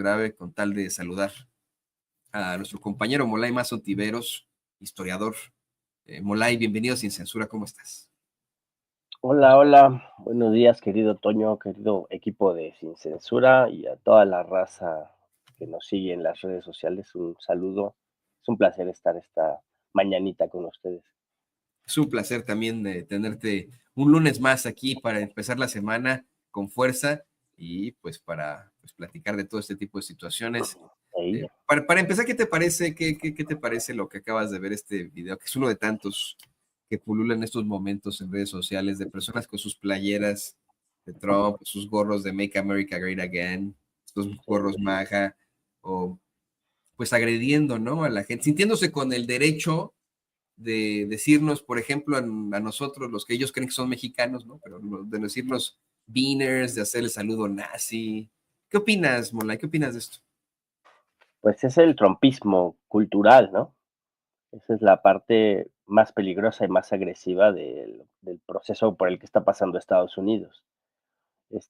grave con tal de saludar a nuestro compañero Molay Mazo Tiveros, historiador. Molay, bienvenido Sin Censura, ¿cómo estás? Hola, hola, buenos días, querido Toño, querido equipo de Sin Censura y a toda la raza que nos sigue en las redes sociales. Un saludo, es un placer estar esta mañanita con ustedes. Es un placer también tenerte un lunes más aquí para empezar la semana con fuerza y pues para pues, platicar de todo este tipo de situaciones. Ahí. Para empezar, ¿qué te parece? ¿Qué te parece lo que acabas de ver este video? Que es uno de tantos que pululan en estos momentos en redes sociales de personas con sus playeras de Trump, sus gorros de Make America Great Again, estos gorros Sí. maja, o pues agrediendo, ¿no? A la gente, sintiéndose con el derecho de decirnos, por ejemplo, a nosotros, los que ellos creen que son mexicanos, ¿no? Pero de decirnos beaners, de hacer el saludo nazi. ¿Qué opinas, Mola? ¿Qué opinas de esto? Pues es el trompismo cultural, ¿no? Esa es la parte más peligrosa y más agresiva del proceso por el que está pasando Estados Unidos.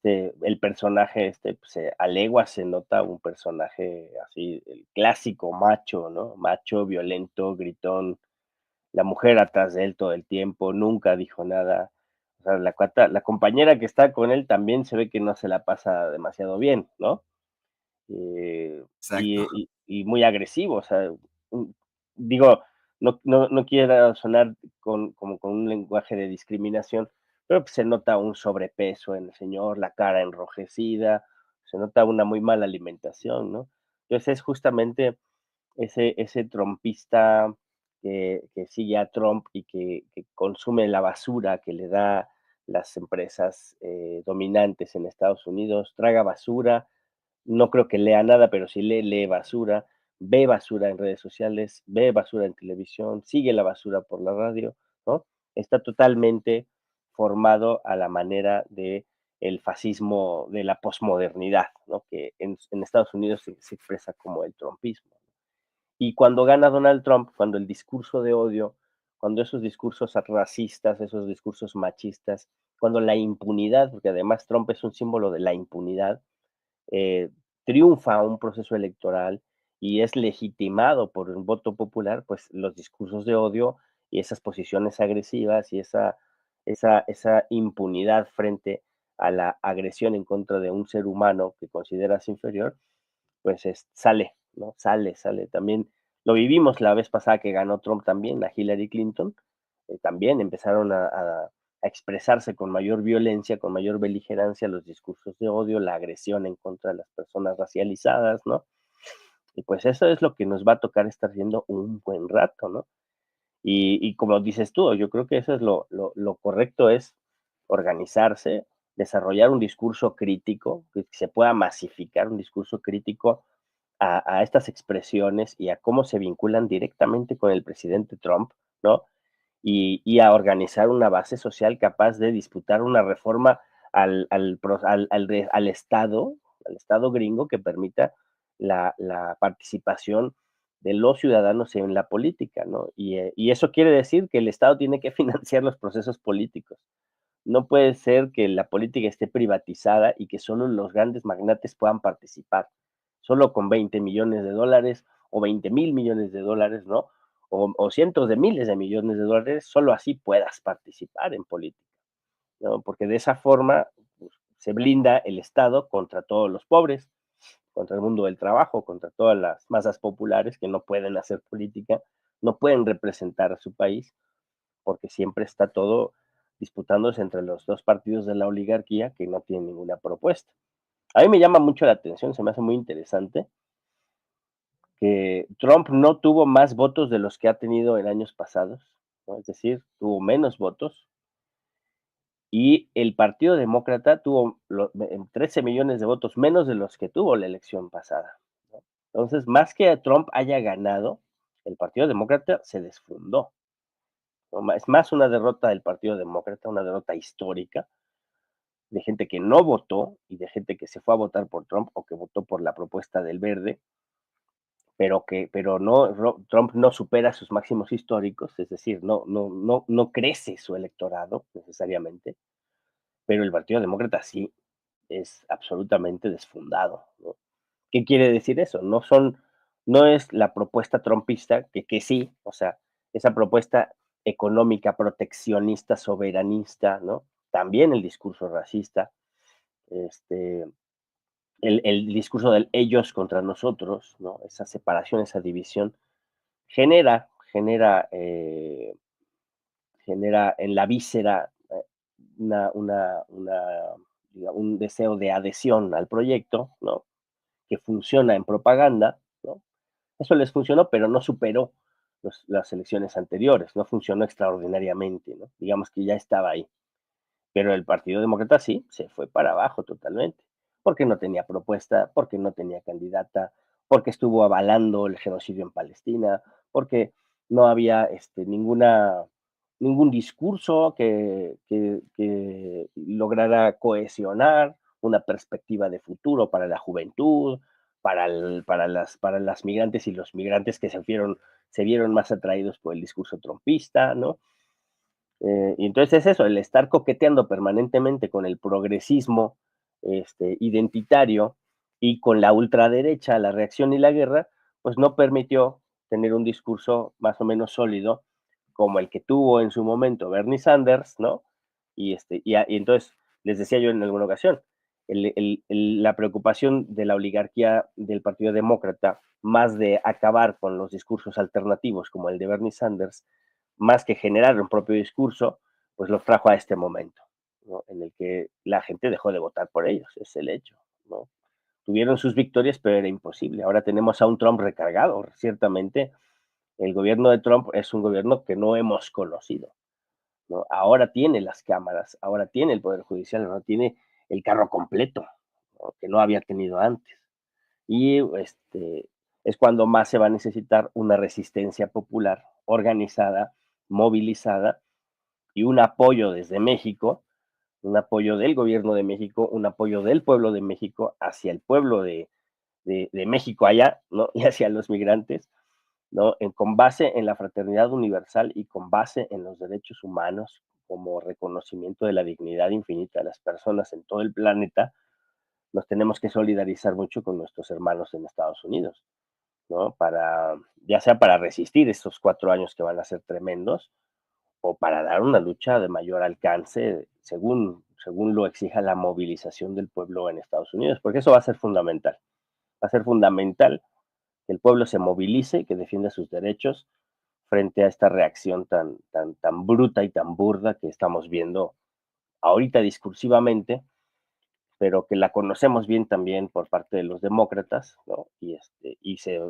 El personaje, pues, a leguas se nota un personaje así, el clásico macho, ¿no? Macho, violento, gritón, la mujer atrás de él todo el tiempo, nunca dijo nada. O sea, la compañera que está con él también se ve que no se la pasa demasiado bien, ¿no? Exacto. Y muy agresivo, o sea, un- digo, no quiero sonar como con un lenguaje de discriminación, pero pues se nota un sobrepeso en el señor, la cara enrojecida, se nota una muy mala alimentación, ¿no? Entonces es justamente ese trompista que sigue a Trump y que consume la basura que le da las empresas dominantes en Estados Unidos, traga basura, no creo que lea nada, pero si lee basura, ve basura en redes sociales, ve basura en televisión, sigue la basura por la radio, ¿no? Está totalmente formado a la manera de el fascismo de la posmodernidad, ¿no? Que en Estados Unidos se expresa como el trumpismo. Y cuando gana Donald Trump, cuando el discurso de odio, cuando esos discursos racistas, esos discursos machistas, cuando la impunidad, porque además Trump es un símbolo de la impunidad, eh, triunfa un proceso electoral y es legitimado por un voto popular, pues los discursos de odio y esas posiciones agresivas y esa impunidad frente a la agresión en contra de un ser humano que consideras inferior, pues sale, ¿no? Sale. También lo vivimos la vez pasada que ganó Trump también, a Hillary Clinton, también empezaron a expresarse con mayor violencia, con mayor beligerancia los discursos de odio, la agresión en contra de las personas racializadas, ¿no? Y pues eso es lo que nos va a tocar estar viendo un buen rato, ¿no? Y como dices tú, yo creo que eso es lo correcto, es organizarse, desarrollar un discurso crítico, que se pueda masificar un discurso crítico a estas expresiones y a cómo se vinculan directamente con el presidente Trump, ¿no? Y a organizar una base social capaz de disputar una reforma al Estado gringo que permita la participación de los ciudadanos en la política, ¿no? Y eso quiere decir que el Estado tiene que financiar los procesos políticos. No puede ser que la política esté privatizada y que solo los grandes magnates puedan participar, solo con 20 millones de dólares o 20.000 millones de dólares, ¿no? O cientos de miles de millones de dólares, solo así puedas participar en política, ¿no? Porque de esa forma pues, se blinda el Estado contra todos los pobres, contra el mundo del trabajo, contra todas las masas populares que no pueden hacer política, no pueden representar a su país, porque siempre está todo disputándose entre los dos partidos de la oligarquía que no tienen ninguna propuesta. A mí me llama mucho la atención, se me hace muy interesante que Trump no tuvo más votos de los que ha tenido en años pasados, ¿no? Es decir, tuvo menos votos y el Partido Demócrata tuvo 13 millones de votos menos de los que tuvo la elección pasada, ¿no? Entonces, más que Trump haya ganado, el Partido Demócrata se desfundó, ¿no? Es más una derrota del Partido Demócrata, una derrota histórica, de gente que no votó y de gente que se fue a votar por Trump o que votó por la propuesta del verde, pero no, Trump no supera sus máximos históricos, es decir, no crece su electorado necesariamente, pero el Partido Demócrata sí es absolutamente desfundado, ¿no? ¿Qué quiere decir eso? No es la propuesta trumpista, que sí, o sea, esa propuesta económica, proteccionista, soberanista, ¿no? También el discurso racista, este, el discurso del ellos contra nosotros, ¿no? Esa separación, esa división, genera, genera en la víscera una, una, una, un deseo de adhesión al proyecto, ¿no? Que funciona en propaganda, ¿no? Eso les funcionó, pero no superó las elecciones anteriores, no funcionó extraordinariamente, ¿no? Digamos que ya estaba ahí. Pero el Partido Demócrata sí, se fue para abajo totalmente, porque no tenía propuesta, porque no tenía candidata, porque estuvo avalando el genocidio en Palestina, porque no había ningún discurso que lograra cohesionar una perspectiva de futuro para la juventud, para las migrantes y los migrantes que se vieron más atraídos por el discurso trompista, ¿no? Y entonces es eso, el estar coqueteando permanentemente con el progresismo identitario y con la ultraderecha, la reacción y la guerra, pues no permitió tener un discurso más o menos sólido como el que tuvo en su momento Bernie Sanders, ¿no? Y entonces, les decía yo en alguna ocasión, la preocupación de la oligarquía del Partido Demócrata, más de acabar con los discursos alternativos como el de Bernie Sanders, más que generar un propio discurso, pues los trajo a este momento, ¿no? En el que la gente dejó de votar por ellos, es el hecho, ¿no? Tuvieron sus victorias, pero era imposible. Ahora tenemos a un Trump recargado. Ciertamente, el gobierno de Trump es un gobierno que no hemos conocido, ¿no? Ahora tiene las cámaras, ahora tiene el Poder Judicial, ahora tiene el carro completo, ¿no? Que no había tenido antes. Y es cuando más se va a necesitar una resistencia popular organizada, movilizada y un apoyo desde México, un apoyo del gobierno de México, un apoyo del pueblo de México hacia el pueblo de México allá, ¿no? Y hacia los migrantes, ¿no? Con base en la fraternidad universal y con base en los derechos humanos como reconocimiento de la dignidad infinita de las personas en todo el planeta, nos tenemos que solidarizar mucho con nuestros hermanos en Estados Unidos, ¿no? Ya sea para resistir estos 4 años que van a ser tremendos, o para dar una lucha de mayor alcance, según lo exija la movilización del pueblo en Estados Unidos, porque eso va a ser fundamental. Va a ser fundamental que el pueblo se movilice, que defienda sus derechos frente a esta reacción tan bruta y tan burda que estamos viendo ahorita discursivamente, pero que la conocemos bien también por parte de los demócratas, ¿no? Y se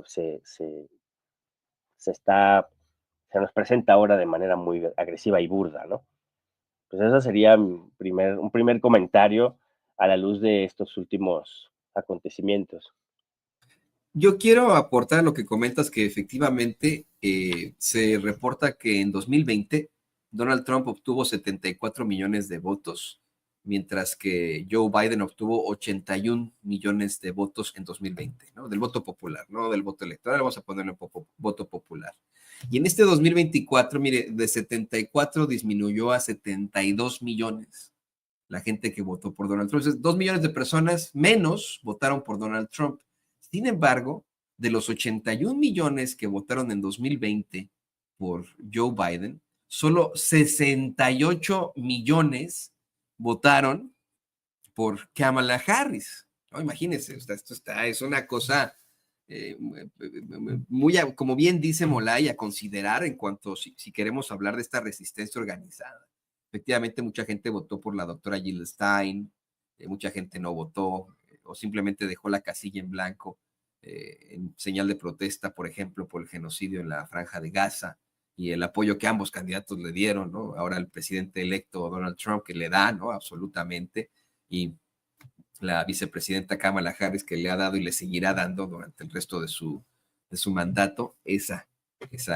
está, se nos presenta ahora de manera muy agresiva y burda, ¿no? Pues ese sería un primer comentario a la luz de estos últimos acontecimientos. Yo quiero aportar lo que comentas, que efectivamente se reporta que en 2020 Donald Trump obtuvo 74 millones de votos, mientras que Joe Biden obtuvo 81 millones de votos en 2020, ¿no? Del voto popular, no del voto electoral, vamos a ponerlo en voto popular. Y en este 2024, mire, de 74 disminuyó a 72 millones la gente que votó por Donald Trump. Entonces, 2 millones de personas menos votaron por Donald Trump. Sin embargo, de los 81 millones que votaron en 2020 por Joe Biden, solo 68 millones votaron por Kamala Harris. ¿No? Imagínense, es una cosa eh, muy, como bien dice Molay, a considerar en cuanto si queremos hablar de esta resistencia organizada. Efectivamente, mucha gente votó por la doctora Jill Stein, mucha gente no votó o simplemente dejó la casilla en blanco en señal de protesta, por ejemplo, por el genocidio en la Franja de Gaza y el apoyo que ambos candidatos le dieron, ¿no? Ahora el presidente electo Donald Trump que le da, ¿no? Absolutamente. Y la vicepresidenta Kamala Harris que le ha dado y le seguirá dando durante el resto de su mandato. Esa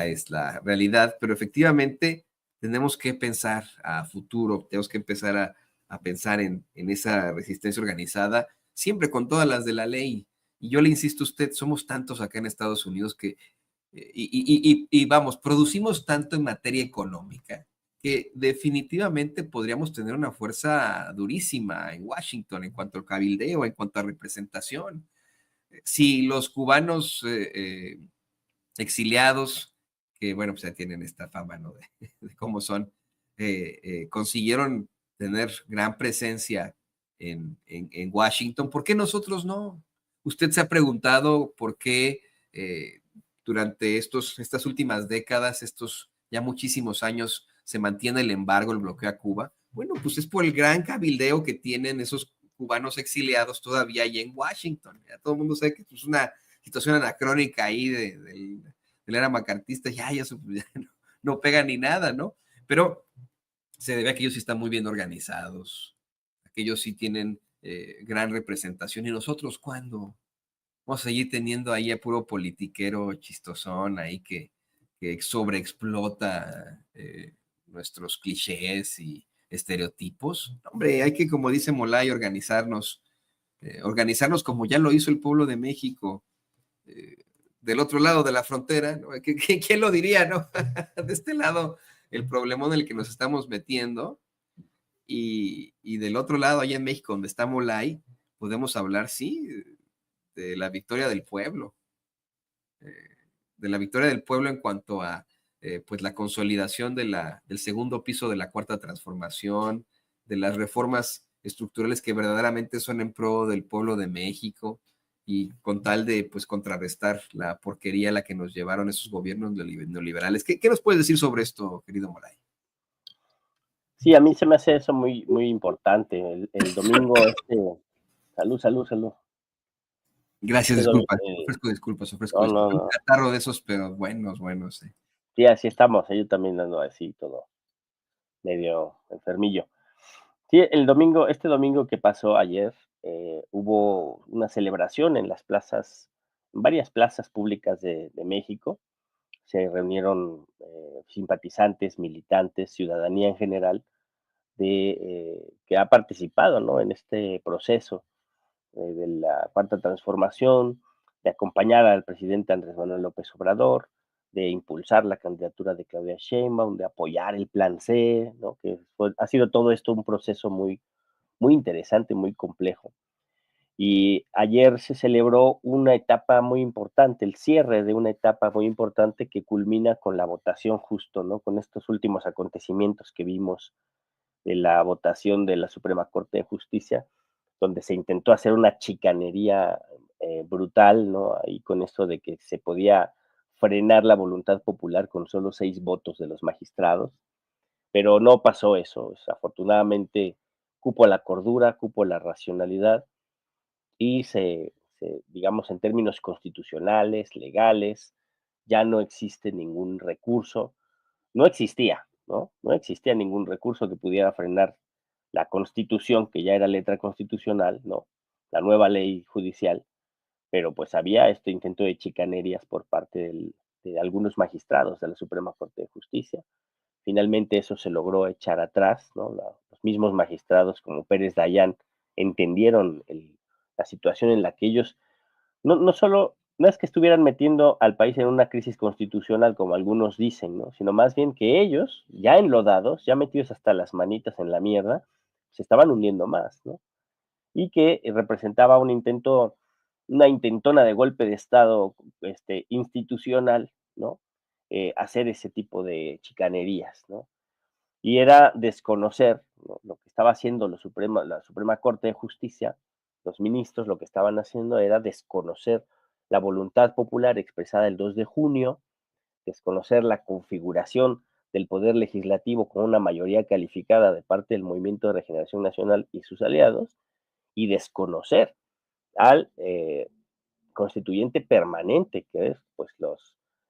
es la realidad, pero efectivamente tenemos que pensar a futuro, tenemos que empezar a pensar en esa resistencia organizada, siempre con todas las de la ley. Y yo le insisto a usted, somos tantos acá en Estados Unidos que, y vamos, producimos tanto en materia económica que definitivamente podríamos tener una fuerza durísima en Washington en cuanto al cabildeo, en cuanto a representación. si los cubanos exiliados, que bueno, pues ya tienen esta fama, ¿no? De cómo son, consiguieron tener gran presencia en Washington, ¿por qué nosotros no? Usted se ha preguntado por qué durante estas últimas décadas, estos ya muchísimos años, se mantiene el embargo, el bloqueo a Cuba. Bueno, pues es por el gran cabildeo que tienen esos cubanos exiliados todavía ahí en Washington. Ya todo el mundo sabe que es una situación anacrónica ahí de la era macartista, ya no pega ni nada, ¿no? Pero se debe a que ellos sí están muy bien organizados, a que ellos sí tienen gran representación. ¿Y nosotros cuándo? Vamos a seguir teniendo ahí a puro politiquero chistosón ahí que sobreexplota nuestros clichés y estereotipos. Hombre, hay que, como dice Molay, organizarnos como ya lo hizo el pueblo de México, eh, del otro lado de la frontera, ¿no? ¿Quién lo diría, no? De este lado, el problemón en el que nos estamos metiendo, y del otro lado, allá en México, donde está Molay, podemos hablar, sí, de la victoria del pueblo, eh, de la victoria del pueblo en cuanto a pues la consolidación del segundo piso de la cuarta transformación, de las reformas estructurales que verdaderamente son en pro del pueblo de México y con tal de pues contrarrestar la porquería a la que nos llevaron esos gobiernos neoliberales. ¿Qué nos puedes decir sobre esto, querido Moray? Sí, a mí se me hace eso muy, muy importante. El domingo, salud, salud, salud. Gracias, Este domingo, disculpa, ofrezco no, no, disculpas. Un no. catarro de esos, pero buenos, buenos. Sí. Sí, así estamos. Yo también ando así, todo medio enfermillo. Sí, este domingo que pasó ayer, hubo una celebración en las plazas, en varias plazas públicas de México. Se reunieron simpatizantes, militantes, ciudadanía en general, que ha participado, ¿no?, en este proceso de la cuarta transformación, de acompañar al presidente Andrés Manuel López Obrador, de impulsar la candidatura de Claudia Sheinbaum, de apoyar el Plan C, ¿no? Ha sido todo esto un proceso muy, muy interesante, muy complejo. Y ayer se celebró una etapa muy importante, el cierre de una etapa muy importante que culmina con la votación justo, ¿no? Con estos últimos acontecimientos que vimos de la votación de la Suprema Corte de Justicia, donde se intentó hacer una chicanería brutal, ¿no? Ahí con esto de que se podía frenar la voluntad popular con solo 6 votos de los magistrados, pero no pasó eso. O sea, afortunadamente cupo la cordura, cupo la racionalidad y digamos, en términos constitucionales, legales, ya no existe ningún recurso. No existía, ¿no? No existía ningún recurso que pudiera frenar la Constitución, que ya era letra constitucional, ¿no? La nueva ley judicial, pero pues había este intento de chicanerías por parte de algunos magistrados de la Suprema Corte de Justicia. Finalmente eso se logró echar atrás, ¿no? Los mismos magistrados como Pérez Dayán entendieron la situación en la que ellos no solo, no es que estuvieran metiendo al país en una crisis constitucional como algunos dicen, ¿no? Sino más bien que ellos, ya enlodados, ya metidos hasta las manitas en la mierda, se estaban hundiendo más, ¿no? Y que representaba una intentona de golpe de Estado institucional, ¿no? Hacer ese tipo de chicanerías, ¿no? Y era desconocer, ¿no?, lo que estaba haciendo la Suprema Corte de Justicia. Los ministros lo que estaban haciendo era desconocer la voluntad popular expresada el 2 de junio, desconocer la configuración del poder legislativo con una mayoría calificada de parte del Movimiento de Regeneración Nacional y sus aliados, y desconocer al constituyente permanente, que es pues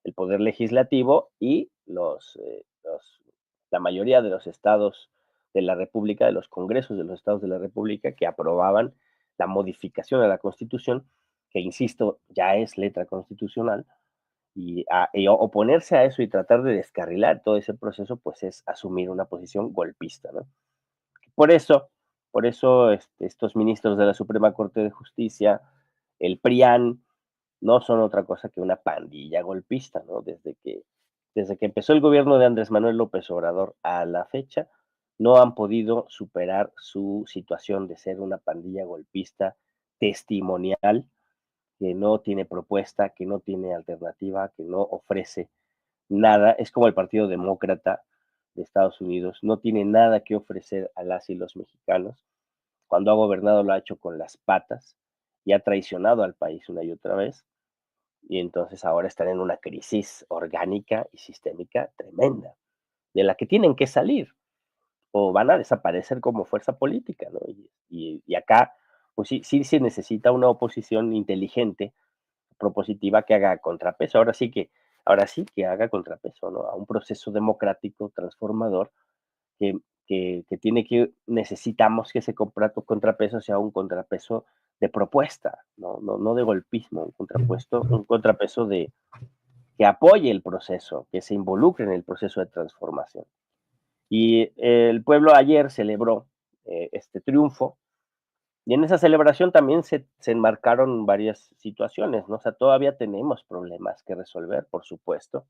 el poder legislativo y la mayoría de los estados de la República, de los congresos de los estados de la República, que aprobaban la modificación de la Constitución, que insisto, ya es letra constitucional, y oponerse a eso y tratar de descarrilar todo ese proceso, pues es asumir una posición golpista, ¿no? Por eso, por eso estos ministros de la Suprema Corte de Justicia, el PRIAN, no son otra cosa que una pandilla golpista, ¿no? Desde que empezó el gobierno de Andrés Manuel López Obrador a la fecha, no han podido superar su situación de ser una pandilla golpista testimonial, que no tiene propuesta, que no tiene alternativa, que no ofrece nada. Es como el Partido Demócrata de Estados Unidos, no tiene nada que ofrecer a las y los mexicanos. Cuando ha gobernado lo ha hecho con las patas y ha traicionado al país una y otra vez. Y entonces ahora están en una crisis orgánica y sistémica tremenda, de la que tienen que salir o van a desaparecer como fuerza política, ¿no? Y acá, pues sí se necesita una oposición inteligente, propositiva, que haga contrapeso. Ahora sí que haga contrapeso, ¿no? A un proceso democrático transformador que, necesitamos que ese contrapeso sea un contrapeso de propuesta, no de golpismo, un contrapeso que apoye el proceso, que se involucre en el proceso de transformación. Y el pueblo ayer celebró este triunfo, y en esa celebración también se enmarcaron varias situaciones, ¿no? O sea, todavía tenemos problemas que resolver, por supuesto,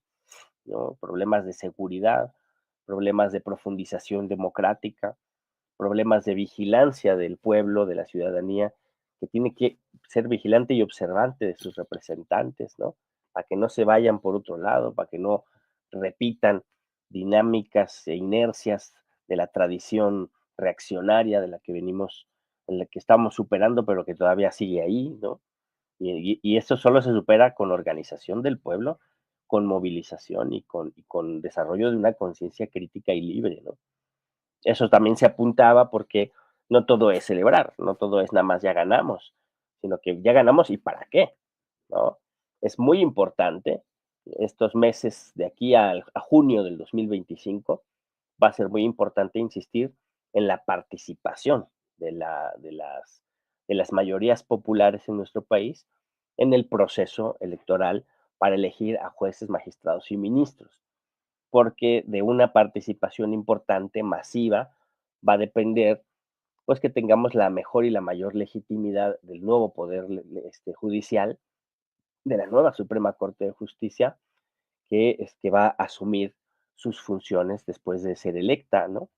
¿no? Problemas de seguridad, problemas de profundización democrática, problemas de vigilancia del pueblo, de la ciudadanía, que tiene que ser vigilante y observante de sus representantes, ¿no? Para que no se vayan por otro lado, para que no repitan dinámicas e inercias de la tradición reaccionaria de la que venimos, en la que estamos superando, pero que todavía sigue ahí, ¿no? Y esto solo se supera con organización del pueblo, con movilización y con desarrollo de una conciencia crítica y libre, ¿no? Eso también se apuntaba porque no todo es celebrar, no todo es nada más ya ganamos, sino que ya ganamos y para qué, ¿no? Es muy importante estos meses de aquí a junio del 2025, va a ser muy importante insistir en la participación de, de las mayorías populares en nuestro país en el proceso electoral para elegir a jueces, magistrados y ministros, porque de una participación importante, masiva, va a depender pues que tengamos la mejor y la mayor legitimidad del nuevo poder judicial, de la nueva Suprema Corte de Justicia, que va a asumir sus funciones después de ser electa, ¿no?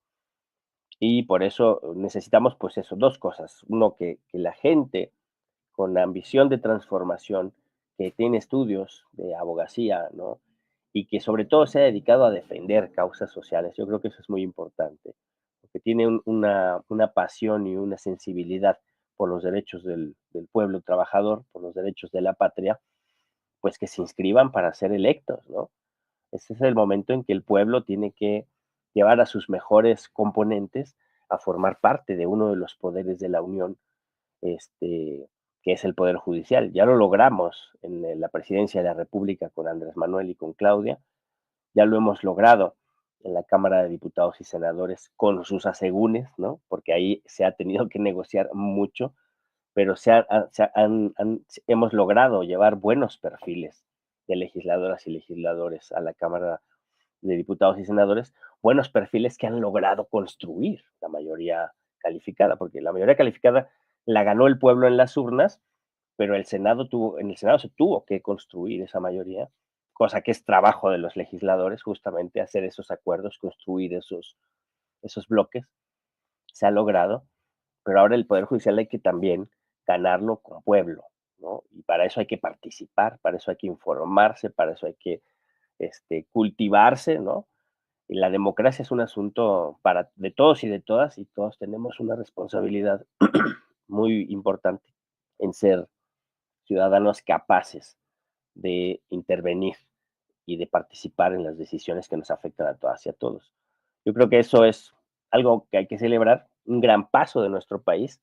Y por eso necesitamos, pues eso, dos cosas. Uno, que la gente con ambición de transformación, que tiene estudios de abogacía, ¿no? Y que sobre todo se ha dedicado a defender causas sociales. Yo creo que eso es muy importante, porque tiene una pasión y una sensibilidad por los derechos del pueblo trabajador, por los derechos de la patria, pues que se inscriban para ser electos, ¿no? Este es el momento en que el pueblo tiene que llevar a sus mejores componentes a formar parte de uno de los poderes de la Unión, que es el Poder Judicial. Ya lo logramos en la presidencia de la República con Andrés Manuel y con Claudia, ya lo hemos logrado en la Cámara de Diputados y Senadores con sus asegúnes, ¿no? Porque ahí se ha tenido que negociar mucho, pero hemos logrado llevar buenos perfiles de legisladoras y legisladores a la Cámara de Diputados y Senadores, buenos perfiles que han logrado construir la mayoría calificada, porque la mayoría calificada la ganó el pueblo en las urnas, pero en el Senado se tuvo que construir esa mayoría, cosa que es trabajo de los legisladores, justamente hacer esos acuerdos, construir esos bloques. Se ha logrado, pero ahora el Poder Judicial hay que también ganarlo con pueblo, ¿no? Y para eso hay que participar, para eso hay que informarse, para eso hay que cultivarse, ¿no? Y la democracia es un asunto de todos y de todas, y todos tenemos una responsabilidad muy importante en ser ciudadanos capaces de intervenir y de participar en las decisiones que nos afectan a todas y a todos. Yo creo que eso es algo que hay que celebrar, un gran paso de nuestro país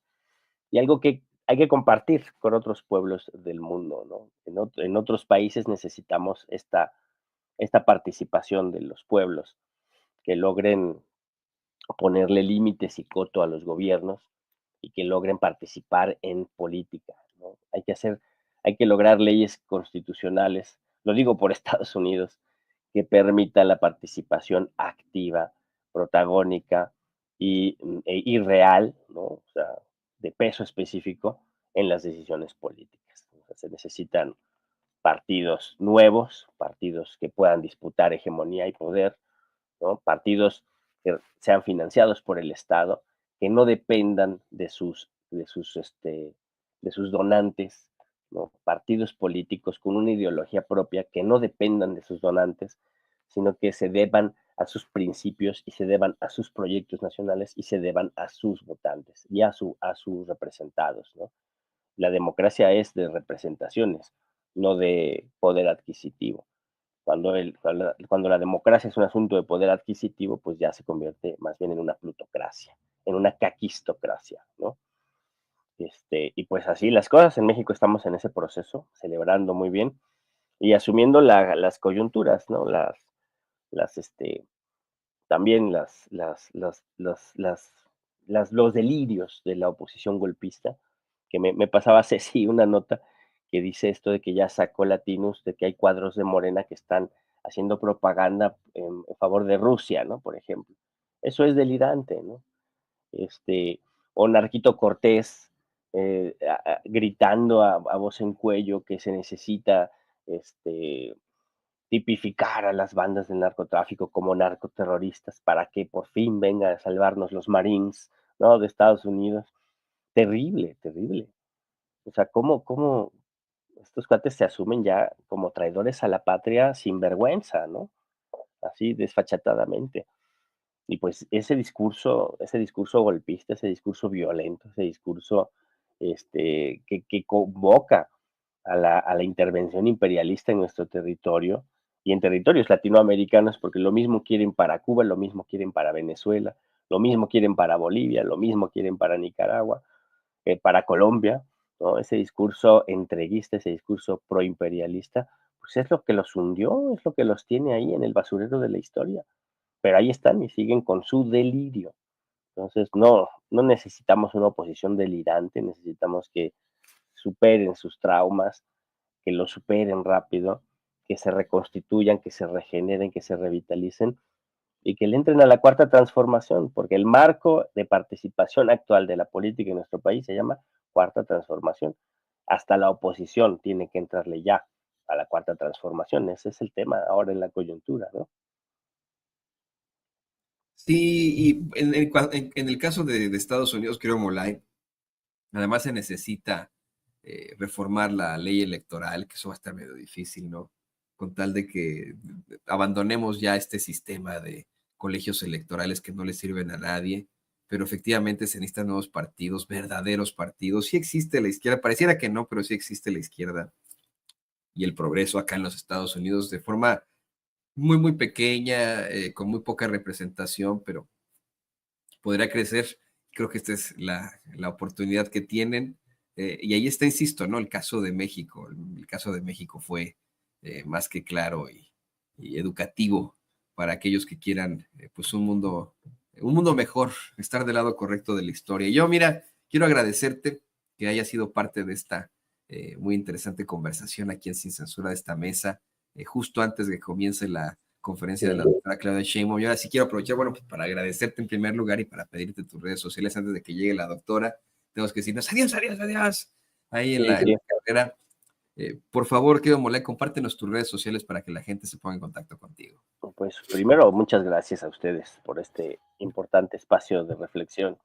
y algo que hay que compartir con otros pueblos del mundo, ¿no? En otros países necesitamos esta participación de los pueblos que logren ponerle límites y coto a los gobiernos y que logren participar en política, ¿no? Hay que lograr leyes constitucionales, lo digo por Estados Unidos, que permitan la participación activa, protagónica y real, ¿no? O sea, de peso específico en las decisiones políticas. O sea, se necesitan partidos nuevos, partidos que puedan disputar hegemonía y poder, ¿no? Partidos que sean financiados por el Estado, que no dependan de sus donantes, ¿no? Partidos políticos con una ideología propia que no dependan de sus donantes, sino que se deban a sus principios y se deban a sus proyectos nacionales y se deban a sus votantes y a sus representados, ¿no? La democracia es de representaciones, no de poder adquisitivo. Cuando la democracia es un asunto de poder adquisitivo, pues ya se convierte más bien en una plutocracia, en una caquistocracia, ¿no? Y pues así las cosas, en México estamos en ese proceso, celebrando muy bien y asumiendo las coyunturas, ¿no? Las, este, también los delirios de la oposición golpista, que me pasaba Ceci una nota que dice esto de que ya sacó Latinus, de que hay cuadros de Morena que están haciendo propaganda en favor de Rusia, ¿no? Por ejemplo. Eso es delirante, ¿no? Este, o Narquito Cortés gritando a voz en cuello que se necesita este, tipificar a las bandas de narcotráfico como narcoterroristas para que por fin vengan a salvarnos los Marines, ¿no? De Estados Unidos. Terrible, terrible. O sea, ¿cómo estos cuates se asumen ya como traidores a la patria sin vergüenza, ¿no? Así desfachatadamente. Y pues ese discurso golpista, ese discurso violento, ese discurso que convoca a la intervención imperialista en nuestro territorio y en territorios latinoamericanos, porque lo mismo quieren para Cuba, lo mismo quieren para Venezuela, lo mismo quieren para Bolivia, lo mismo quieren para Nicaragua, para Colombia, ¿no? Ese discurso entreguista, ese discurso proimperialista, pues es lo que los hundió, es lo que los tiene ahí en el basurero de la historia, pero ahí están y siguen con su delirio. Entonces, no necesitamos una oposición delirante, necesitamos que superen sus traumas, que lo superen rápido, que se reconstituyan, que se regeneren, que se revitalicen y que le entren a la cuarta transformación, porque el marco de participación actual de la política en nuestro país se llama cuarta transformación. Hasta la oposición tiene que entrarle ya a la cuarta transformación. Ese es el tema ahora en la coyuntura, ¿no? Sí, y en el caso de Estados Unidos, creo, Molay, además se necesita reformar la ley electoral, que eso va a estar medio difícil, ¿no? Con tal de que abandonemos ya este sistema de colegios electorales que no le sirven a nadie, pero efectivamente se necesitan nuevos partidos, verdaderos partidos. Sí existe la izquierda, pareciera que no, pero sí existe la izquierda y el progreso acá en los Estados Unidos de forma muy, muy pequeña, con muy poca representación, pero podría crecer. Creo que esta es la oportunidad que tienen. Y ahí está, insisto, ¿no? El caso de México. El caso de México fue más que claro y educativo para aquellos que quieran pues un mundo mejor, estar del lado correcto de la historia. Y yo, mira, quiero agradecerte que haya sido parte de esta muy interesante conversación aquí en Sin Censura de esta mesa, justo antes de que comience la conferencia de la doctora Claudia Sheinbaum. Y ahora sí quiero aprovechar, bueno, pues para agradecerte en primer lugar y para pedirte tus redes sociales antes de que llegue la doctora. Tenemos que decirnos adiós, adiós, adiós. Ahí Sí, en sí. la carrera. Por favor, querido Molay, compártenos tus redes sociales para que la gente se ponga en contacto contigo. Pues primero, muchas gracias a ustedes por este importante espacio de reflexión.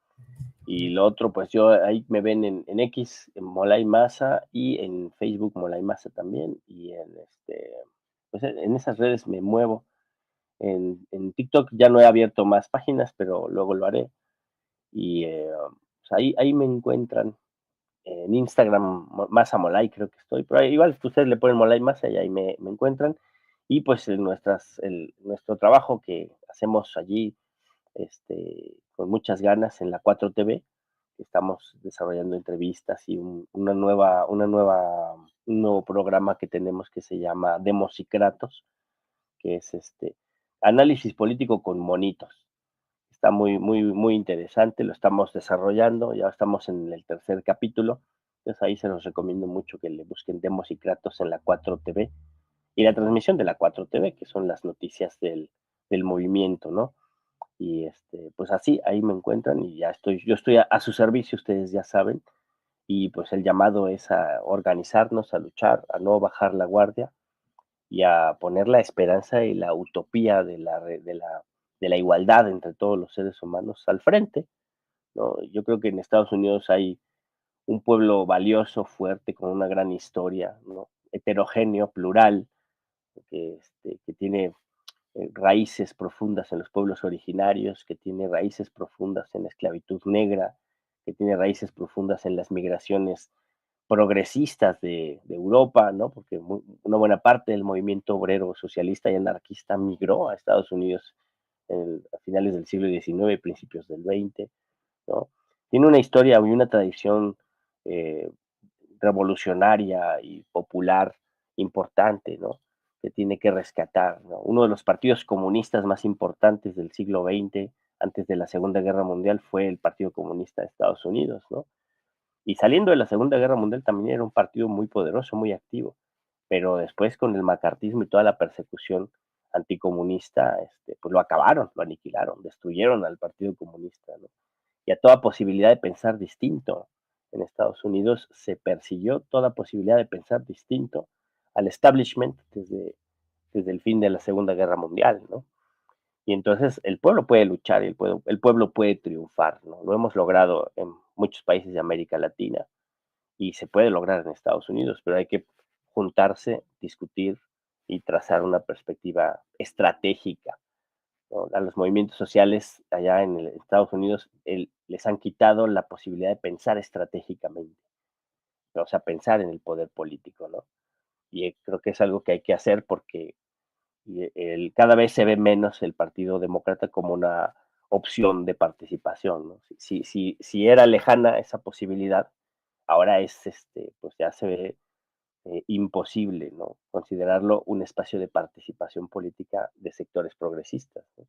Y lo otro, pues yo ahí me ven en X, en Molay Masa y en Facebook Molay Masa también. Y pues en esas redes me muevo. En TikTok ya no he abierto más páginas, pero luego lo haré. Y pues ahí me encuentran. En Instagram, Masa Molay creo que estoy. Pero igual ustedes le ponen Molay Masa y ahí me encuentran. Y pues nuestro trabajo que hacemos allí con muchas ganas en la 4TV. Estamos desarrollando entrevistas y un nuevo programa que tenemos que se llama Demosicratos, que es análisis político con monitos. Está muy, muy, muy interesante, lo estamos desarrollando, ya estamos en el tercer capítulo, entonces ahí se los recomiendo mucho que le busquen Demosicratos en la 4TV y la transmisión de la 4TV, que son las noticias del movimiento, ¿no? Y pues así, ahí me encuentran y yo estoy a su servicio, ustedes ya saben, y pues el llamado es a organizarnos, a luchar, a no bajar la guardia y a poner la esperanza y la utopía de la igualdad entre todos los seres humanos al frente, ¿no? Yo creo que en Estados Unidos hay un pueblo valioso, fuerte, con una gran historia, ¿no? Heterogéneo, plural, que tiene raíces profundas en los pueblos originarios, que tiene raíces profundas en la esclavitud negra, que tiene raíces profundas en las migraciones progresistas de Europa, ¿no? Porque una buena parte del movimiento obrero, socialista y anarquista migró a Estados Unidos a finales del siglo XIX y principios del XX, ¿no? Tiene una historia y una tradición eh, revolucionaria y popular importante, ¿no? Que tiene que rescatar, ¿no? Uno de los partidos comunistas más importantes del siglo XX, antes de la Segunda Guerra Mundial, fue el Partido Comunista de Estados Unidos, ¿no? Y saliendo de la Segunda Guerra Mundial también era un partido muy poderoso, muy activo, pero después con el macartismo y toda la persecución anticomunista, pues lo acabaron, lo aniquilaron, destruyeron al Partido Comunista, ¿no? Y a toda posibilidad de pensar distinto. En Estados Unidos se persiguió toda posibilidad de pensar distinto al establishment desde el fin de la Segunda Guerra Mundial, ¿no? Y entonces el pueblo puede luchar, y el pueblo puede triunfar, ¿no? Lo hemos logrado en muchos países de América Latina y se puede lograr en Estados Unidos, pero hay que juntarse, discutir y trazar una perspectiva estratégica, ¿no? A los movimientos sociales allá en Estados Unidos les han quitado la posibilidad de pensar estratégicamente, ¿no? O sea, pensar en el poder político, ¿no? Y creo que es algo que hay que hacer porque cada vez se ve menos el Partido Demócrata como una opción de participación, ¿no? Si era lejana esa posibilidad, ahora pues ya se ve imposible, ¿no? Considerarlo un espacio de participación política de sectores progresistas, ¿no?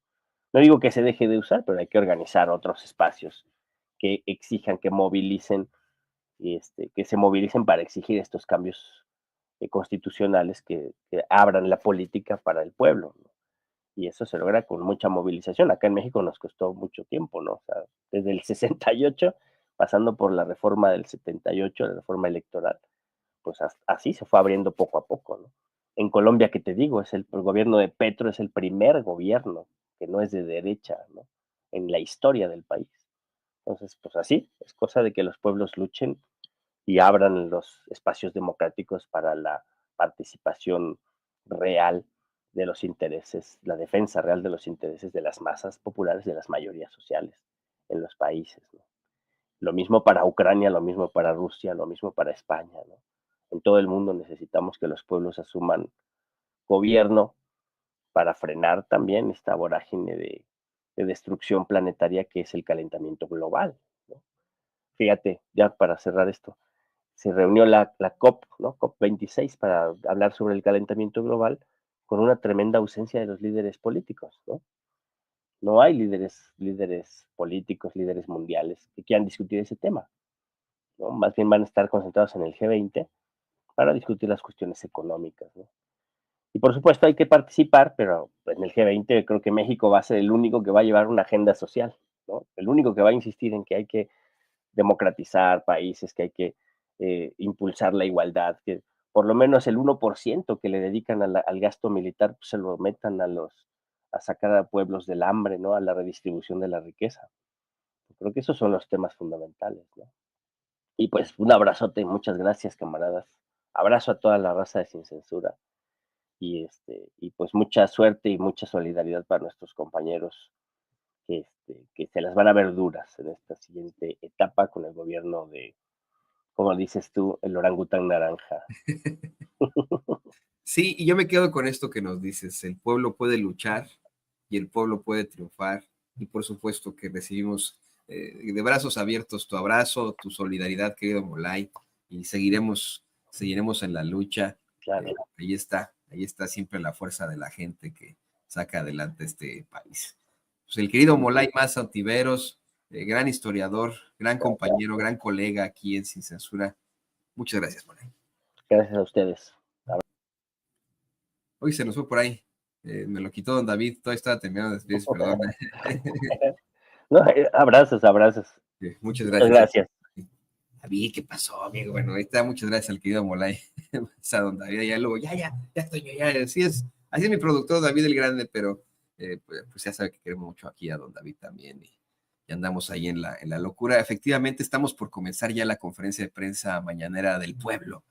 No digo que se deje de usar, pero hay que organizar otros espacios que exijan, que movilicen, que se movilicen para exigir estos cambios constitucionales que abran la política para el pueblo, ¿no? Y eso se logra con mucha movilización. Acá en México nos costó mucho tiempo, ¿no? O sea, desde el 68, pasando por la reforma del 78, la reforma electoral, pues así se fue abriendo poco a poco, ¿no? En Colombia, que te digo, el gobierno de Petro es el primer gobierno que no es de derecha, ¿no? En la historia del país. Entonces, pues así, es cosa de que los pueblos luchen y abran los espacios democráticos para la participación real de los intereses, la defensa real de los intereses de las masas populares, de las mayorías sociales en los países, ¿no? Lo mismo para Ucrania, lo mismo para Rusia, lo mismo para España, ¿no? En todo el mundo necesitamos que los pueblos asuman gobierno para frenar también esta vorágine de destrucción planetaria que es el calentamiento global, ¿no? Fíjate, ya para cerrar esto, se reunió la COP, ¿no? COP 26 para hablar sobre el calentamiento global con una tremenda ausencia de los líderes políticos, ¿no? No hay líderes políticos, líderes mundiales que quieran discutir ese tema, ¿no? Más bien van a estar concentrados en el G20 para discutir las cuestiones económicas, ¿no? Y por supuesto hay que participar, pero en el G20 creo que México va a ser el único que va a llevar una agenda social, ¿no? El único que va a insistir en que hay que democratizar países, que hay que impulsar la igualdad, que por lo menos el 1% que le dedican al gasto militar pues, se lo metan a sacar a pueblos del hambre, ¿no? A la redistribución de la riqueza. Creo que esos son los temas fundamentales, ¿no? Y pues un abrazote, muchas gracias, camaradas. Abrazo a toda la raza de Sin Censura. Y pues mucha suerte y mucha solidaridad para nuestros compañeros que se las van a ver duras en esta siguiente etapa con el gobierno de, como dices tú, el orangután naranja. Sí, y yo me quedo con esto que nos dices, el pueblo puede luchar y el pueblo puede triunfar y por supuesto que recibimos de brazos abiertos tu abrazo, tu solidaridad, querido Molay, y seguiremos en la lucha. Claro. Ahí está siempre la fuerza de la gente que saca adelante este país. Pues el querido Molay Maza Ontiveros, gran historiador, gran compañero, gran colega aquí en Sin Censura. Muchas gracias, Molay. Gracias a ustedes. Hoy se nos fue por ahí. Me lo quitó don David, todavía estaba terminando de despedirse, perdón. No, abrazos, abrazos. Muchas Muchas gracias. gracias. David, ¿qué pasó, amigo? Bueno, ahí está, muchas gracias al querido Molay. A don David, ya luego, ya estoy, ya, así es mi productor David el Grande, pero pues ya sabe que queremos mucho aquí a don David también. Y y andamos ahí en la locura. Efectivamente, estamos por comenzar ya la conferencia de prensa mañanera del pueblo.